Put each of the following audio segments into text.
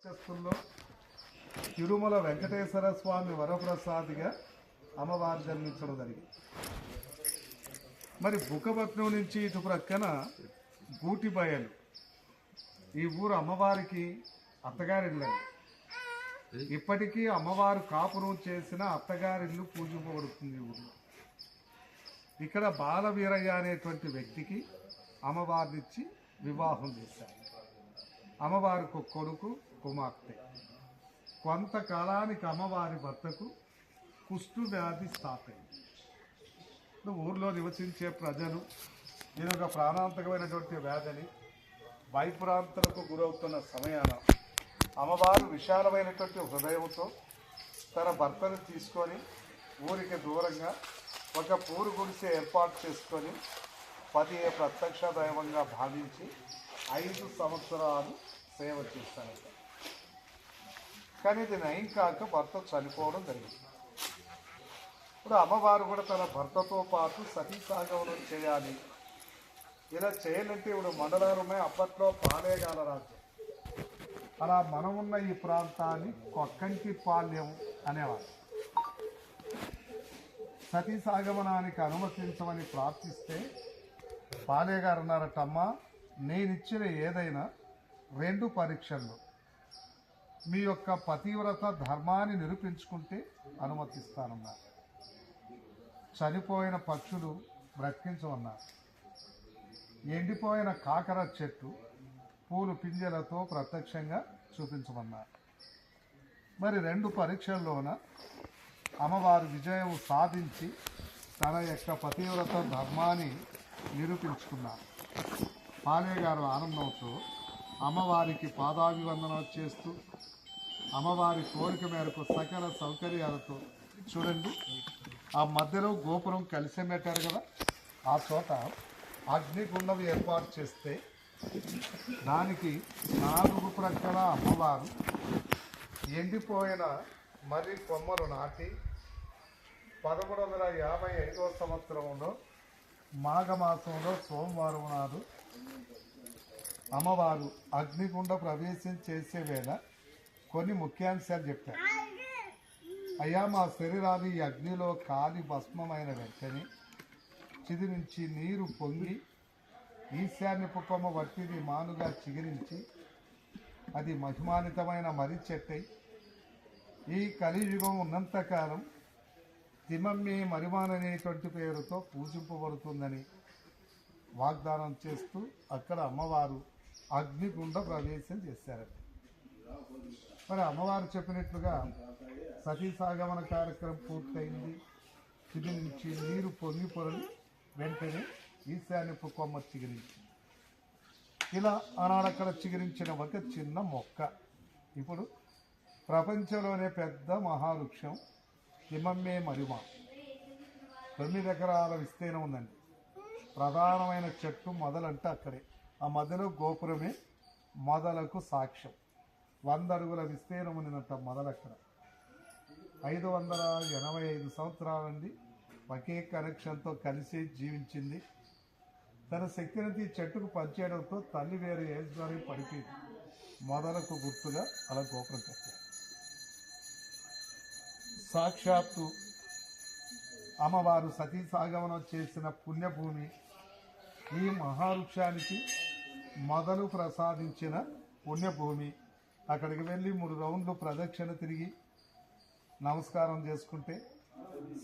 చేస్తుల్లో తిరుమల వెంకటేశ్వర స్వామి వరప్రసాదిగా అమ్మవారు జన్మించడం జరిగింది. మరి బుక్కపట్నం నుంచి ఇటు ప్రక్కన గూటిబయలు ఈ ఊరు అమ్మవారికి అత్తగారిల్లండి. ఇప్పటికీ అమ్మవారు కాపురం చేసిన అత్తగారిల్లు పూజింపబడుతుంది ఈ ఊరిలో. ఇక్కడ బాలవీరయ్య అనేటువంటి వ్యక్తికి అమ్మవారినిచ్చి వివాహం చేశారు. అమ్మవారికి ఒక కొడుకు కుమార్తె. కొంతకాలానికి అమ్మవారి భర్తకు కుష్టు వ్యాధి స్టార్ట్ అయింది. ఊర్లో నివసించే ప్రజలు దీని ఒక ప్రాణాంతకమైనటువంటి వ్యాధిని భయభ్రాంతులకు గురవుతున్న సమయాన అమ్మవారు విశాలమైనటువంటి హృదయంతో తన భర్తను తీసుకొని ఊరికి దూరంగా ఒక పూరు గుడిసె ఏర్పాటు చేసుకొని పతియే ప్రత్యక్ష దైవంగా భావించి 5 సంవత్సరాలు సేవ చేశారు. కానీ ఇది నయం కాక భర్త చనిపోవడం జరిగింది. ఇప్పుడు అమ్మవారు కూడా తన భర్తతో పాటు సతీసాగమనం చేయాలి. ఇలా చేయాలంటే ఇప్పుడు మండలాలమే అప్పట్లో పాలేగాల రాజ్యం. అలా మనమున్న ఈ ప్రాంతాన్ని కొక్కంటి పాల్యం అనేవారు. సతీసాగమనానికి అనుమతించమని ప్రార్థిస్తే పాలేగారు అన్నారటమ్మా, నేనిచ్చిన ఏదైనా 2 పరీక్షల్లో మీ యొక్క పతివ్రత ధర్మాన్ని నిరూపించుకుంటే అనుమతిస్తానన్నారు. చనిపోయిన పక్షులు బ్రతికించమన్నారు. ఎండిపోయిన కాకర చెట్టు పూలు పింజలతో ప్రత్యక్షంగా చూపించమన్నారు. మరి 2 పరీక్షల్లోన అమ్మవారు విజయం సాధించి తన యొక్క పతివ్రత ధర్మాన్ని నిరూపించుకున్నారు. పాలేగారు ఆనందంతో అమ్మవారికి పాదాభివందనం చేస్తూ అమ్మవారి కోరిక మేరకు సకల సౌకర్యాలతో చూడండి ఆ మధ్యలో గోపురం కలిసి పెట్టారు కదా, ఆ చోట అగ్నిగుండం ఏర్పాటు చేస్తే దానికి 4 ప్రక్కల అమ్మవారు ఎండిపోయిన మర్రి కొమ్మలు నాటి 1155వ సంవత్సరంలో మాఘమాసంలో సోమవారం నాడు అమ్మవారు అగ్నిగుండ ప్రవేశం చేసే వేళ కొన్ని ముఖ్యాంశాలు చెప్పారు. అయ్యా, మా శరీరాలు ఈ అగ్నిలో కాలి భస్మమైన వెంటనే చిది నుంచి నీరు పొంగి ఈశాన్యపు కొమ్మ వట్టిది మానుగా చిగిరించి అది మహిమానితమైన మర్రి చెట్టై ఈ కలియుగం ఉన్నంతకాలం తిమమ్మే మరిమాన్ అనేటువంటి పేరుతో పూజింపబడుతుందని వాగ్దానం చేస్తూ అక్కడ అమ్మవారు అగ్నిగుండ ప్రవేశం చేశారట. మరి అమ్మవారు చెప్పినట్లుగా సతీసాగమన కార్యక్రమం పూర్తయింది. ఇది నుంచి నీరు పొంగి పొరలి వెంటనే ఈశాన్యపు కొమ్మ చిగురించి ఇలా ఆనాడక్కడ చిగురించిన ఒక చిన్న మొక్క ఇప్పుడు ప్రపంచంలోనే పెద్ద మహావృక్షం తిమమ్మే మరిమాన్. 9 ఎకరాల విస్తీర్ణం ఉందండి. ప్రధానమైన చెట్టు మొదలంటే అక్కడే. ఆ మధ్యలో గోపురమే మొదలకు సాక్ష్యం. 100 అడుగుల విస్తీర్ణం ఉన్నంత మొదలక్కడ 585 సంవత్సరాల నుండి ఒకే కనెక్షన్తో కలిసి జీవించింది. తన శక్తిని చెట్టుకు పంచేయడంతో తల్లి వేరే ఏజ్లోనే పడిపోయింది. మొదలకు గుర్తుగా అలా గోపురం కట్టారు. సాక్షాత్తు అమ్మవారు సతీసాగమనం చేసిన పుణ్యభూమి ఈ మహావృక్షానికి మొదలు ప్రసాదించిన పుణ్యభూమి. అక్కడికి వెళ్ళి 3 రౌండ్లు ప్రదక్షిణ తిరిగి నమస్కారం చేసుకుంటే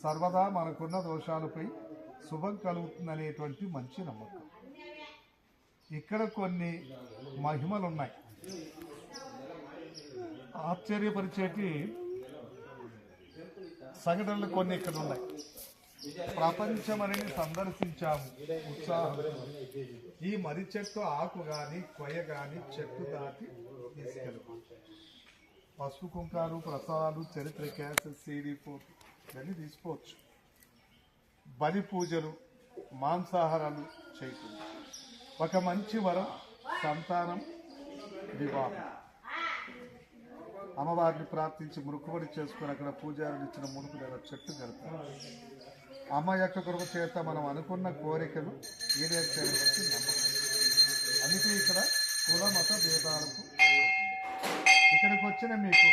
సర్వదా మనకున్న దోషాలపై శుభం కలుగుతుందనేటువంటి మంచి నమ్మకం. ఇక్కడ కొన్ని మహిమలు ఉన్నాయి. ఆశ్చర్యపరిచేటి సంఘటనలు కొన్ని ఇక్కడ ఉన్నాయి. ప్రపంచమని సందర్శించాము ఉత్సాహం. ఈ మర్రి చెట్టు ఆకు కానీ కొయ్య కానీ చెట్టు దాటి తీసుకెళ్ళి పసుపు కుంకాలు ప్రసాదాలు చరిత్ర క్యాసెట్ CD ఇవన్నీ తీసుకోవచ్చు. బలి పూజలు మాంసాహారాలు చేయకుండా ఒక మంచి వరం సంతానం వివాహం. అమ్మవారిని ప్రార్థించి మురుకుబడి చేసుకుని అక్కడ పూజారులు ఇచ్చిన మునుపు దగ్గర చెట్టు కడతారు. అమ్మ యొక్క కృప చేత మనం అనుకున్న కోరికలు ఈడేర్చేయడానికి నమ్మకం. అందుకే ఇక్కడ కుల మత భేదాలకు ఇక్కడికి వచ్చిన మీకు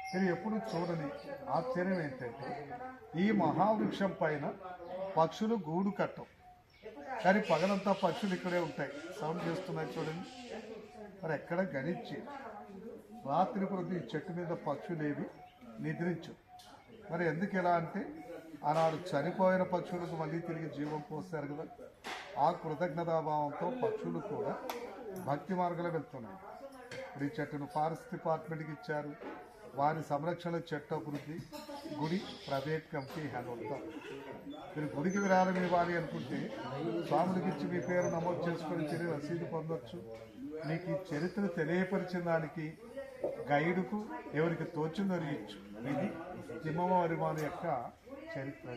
మీరు ఎప్పుడు చూడని ఆశ్చర్యం ఏంటంటే ఈ మహావృక్షం పైన పక్షులు గూడు కట్టం, కానీ పగలంతా పక్షులు ఇక్కడే ఉంటాయి, సౌండ్ చేస్తున్నాయి చూడండి. మరి ఎక్కడ గణించి రాత్రి ప్రతి చెట్టు మీద పక్షులేవి నిద్రించు. మరి ఎందుకు ఇలా అంటే ఆనాడు చనిపోయిన పక్షులకు మళ్ళీ తిరిగి జీవం పోస్తారు కదా, ఆ కృతజ్ఞతాభావంతో పక్షులు కూడా భక్తి మార్గంలో వెళ్తున్నాయి. ఇప్పుడు ఈ చెట్టును ఫారెస్ట్ డిపార్ట్మెంట్కి ఇచ్చారు, వారి సంరక్షణ చెట్టు అభివృద్ధి గుడి ప్రైవేట్ కమిటీ హ్యాండ్ అవుతాం. మీరు గుడికి విరాళం ఇవ్వాలి అనుకుంటే స్వాముడికి ఇచ్చి మీ పేరు నమోదు చేసుకొని తిరిగి రసీదు పొందొచ్చు. మీకు ఈ చరిత్ర తెలియపరిచిన దానికి గైడుకు ఎవరికి తోచిందో ఇచ్చు. ఇది తిమ్మవారి యొక్క చరిత్ర.